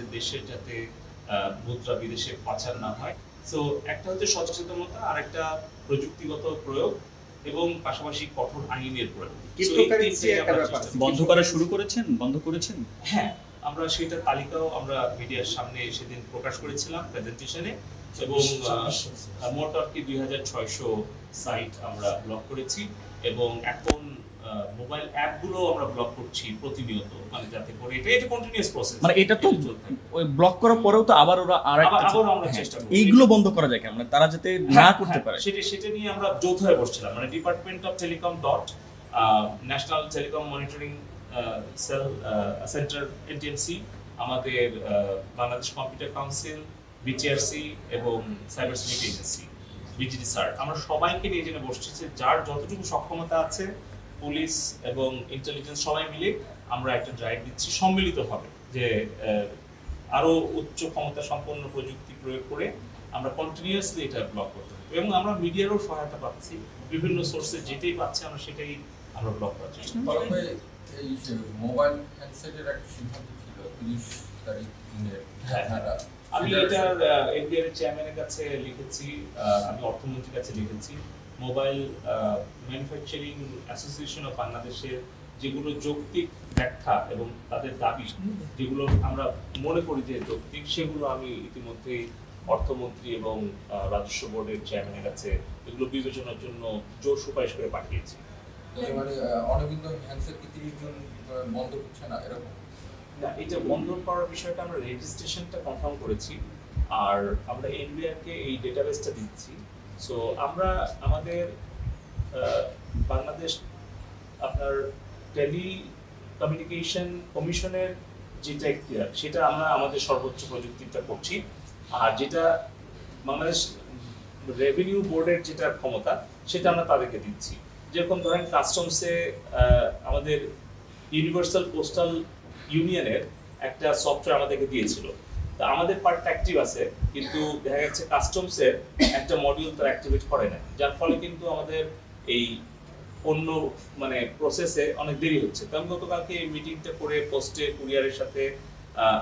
আমাদের দেশের যাতে মুদ্রা বিদেশে পাচার না হয়। সো একটা হচ্ছে সচেতনতা, আর একটা প্রযুক্তিগত প্রয়োগ এবং পাশাপাশি কঠোর আইনের প্রয়োগ। বন্ধ করা শুরু করেছেন, বন্ধ করেছেন? হ্যাঁ, আমরা সেটা তালিকাও আমরা মিডিয়ার সামনে সেদিন প্রকাশ করেছিলাম প্রেজেন্টেশনে, এবং মোট আর কি 2600 সাইট আমরা ব্লক করেছি, এবং এখন মোবাইল অ্যাপগুলো আমরা ব্লক করছি প্রতিনিয়ত, মানে যাতে করে এটা কন্টিনিউয়াস প্রসেস। মানে এটা তো ওই ব্লক করার পরেও তো আবার ওরা আবার আমরা চেষ্টা করি এইগুলো বন্ধ করা যায় কেন, মানে তারা যাতে না করতে পারে সেটা নিয়ে আমরা যৌথ হয়ে বসছিলাম, মানে department of telecom dot national telecom monitoring centre NTMC, আমাদের বাংলাদেশ কম্পিউটার কাউন্সিল, বিটিআরসি এবং cyber security agency BGD sir, আমরা সবাইকে নিয়ে জেনে বসছি যে যার যতটুকু সক্ষমতা আছে, পুলিশ এবং ইন্টেলিজেন্স সবাই মিলে আমরা একটা ড্রাইভ দিচ্ছি সম্মিলিতভাবে, যে আরো উচ্চ ক্ষমতা সম্পন্ন প্রযুক্তি প্রয়োগ করে আমরা কন্টিনিউয়াসলি এটা ব্লক করতে হবে, এবং আমরা মিডিয়ারও সহায়তা পাচ্ছি, বিভিন্ন সোর্সে যেটাই পাচ্ছি আমরা সেটাই আমরা ব্লক করার চেষ্টা করছি। এই মোবাইল হ্যান্ডসেটের একটা সিদ্ধান্ত ছিল 30 তারিখ দিনের, আমি এটার এনবিআর এর চেয়ারম্যানের কাছে লিখেছি, আমি অর্থমন্ত্রীর কাছে লিখেছি, মোবাইল ম্যানুফ্যাকচারিং অ্যাসোসিয়েশন অফ বাংলাদেশের যেগুলো যৌক্তিক ব্যাখ্যা এবং তাদের দাবি যেগুলো আমরা মনে করি যে যৌক্তিক, সেগুলো আমি ইতিমধ্যে অর্থমন্ত্রী এবং রাজস্ব বোর্ডের চেয়ারম্যানের কাছে এগুলো বিবেচনার জন্য জোর সুপারিশ করে পাঠিয়েছি। মানে অনবিন্দ হ্যান্ডসেট কি 30 জন বন্ধ করছে না এরকম না, এটা বন্ধ করার বিষয়টা আমরা রেজিস্ট্রেশনটা কনফার্ম করেছি, আর আমরা এনবিআর কে এই ডেটাবেসটা দিচ্ছি। সো আমরা আমাদের বাংলাদেশ আপনার টেলি কমিউনিকেশন কমিশনের যেটা এখতিয়ার, সেটা আমরা আমাদের সর্বোচ্চ প্রযুক্তিটা করছি, আর যেটা বাংলাদেশ রেভিনিউ বোর্ডের যেটা ক্ষমতা সেটা আমরা তাদেরকে দিচ্ছি। যেরকম ধরেন কাস্টমসে আমাদের ইউনিভার্সাল পোস্টাল ইউনিয়নের একটা সফটওয়্যার আমাদেরকে দিয়েছিল, তা আমাদের পার্ট অ্যাক্টিভ আছে, কিন্তু দেখা যাচ্ছে কাস্টমসের একটা মডিউল তারা অ্যাক্টিভেট করে না, যার ফলে কিন্তু আমাদের এই অন্য মানে প্রসেসে অনেক দেরি হচ্ছে। তো আমি গতকালকে এই মিটিংটা করে পোস্টে কুরিয়ারের সাথে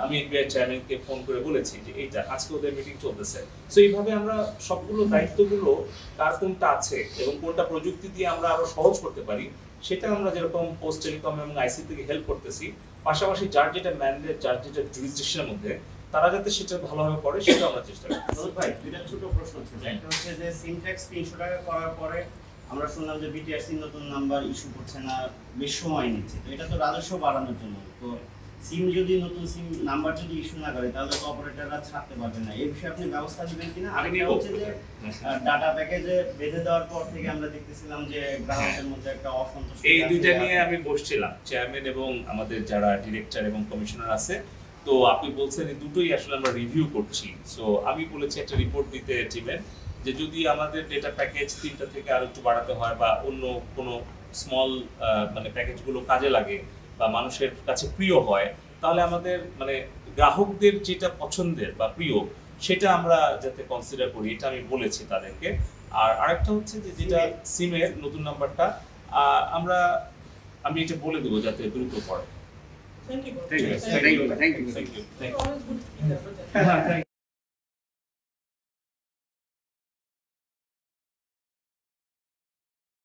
আমি এনবিআই চেয়ারম্যানকে ফোন করে বলেছি যে এইটা আজকে ওদের মিটিং চলতেছে। সো এইভাবে আমরা সবগুলো দায়িত্বগুলো কার কোনটা আছে এবং কোনটা প্রযুক্তি দিয়ে আমরা আরো সহজ করতে পারি সেটা আমরা যেরকম পোস্ট টেলিকম এবং আইসি থেকে হেল্প করতেছি, পাশাপাশি যার যেটা ম্যান্ডেট, যার যেটা জুরিসডিকশনের মধ্যে তারা যাতে সেটা ভালোভাবে করে সেটা আমরা চেষ্টা করি। ভাই দুইটা ছোট প্রশ্ন হচ্ছে, একটা হচ্ছে যে সিম ট্যাক্স 300 টাকা করার পরে আমরা শুনলাম যে বিটিআরসি নতুন নাম্বার ইস্যু করছে না, বেশ সময় নিচ্ছে, তো এটা তো রাজস্ব বাড়ানোর জন্য। তো সিম যদি নতুন সিম নাম্বার যদি ইস্যু না করে তাহলে তো অপারেটররা ছাড়তে পারবে না, এই বিষয়ে আপনি ব্যবস্থা নেবেন কিনা? আর এটা হচ্ছে যে ডাটা প্যাকেজে বেঁধে দেওয়ার পর থেকে আমরা দেখতেছিলাম যে গ্রাহকের মধ্যে একটা অসন্তোষ, এই দুইটা নিয়ে আমি বসছিলাম চেয়ারম্যান এবং আমাদের যারা ডিরেক্টর এবং কমিশনার আছে, তো আপনি বলছেন এই দুটোই আসলে আমরা রিভিউ করছি। সো আমি বলেছি একটা রিপোর্ট দিতে টিমের, যে যদি আমাদের ডেটা প্যাকেজ 3টা থেকে আরো একটু বাড়াতে হয় বা অন্য কোনো স্মল মানে প্যাকেজগুলো কাজে লাগে বা মানুষের কাছে প্রিয় হয়, তাহলে আমাদের মানে গ্রাহকদের যেটা পছন্দের বা প্রিয় সেটা আমরা যাতে কনসিডার করি, এটা আমি বলেছি তাদেরকে। আর আরেকটা হচ্ছে যে যেটা সিমের নতুন নাম্বারটা আমি এটা বলে দেবো যাতে দ্রুত পড়ে। Thank you.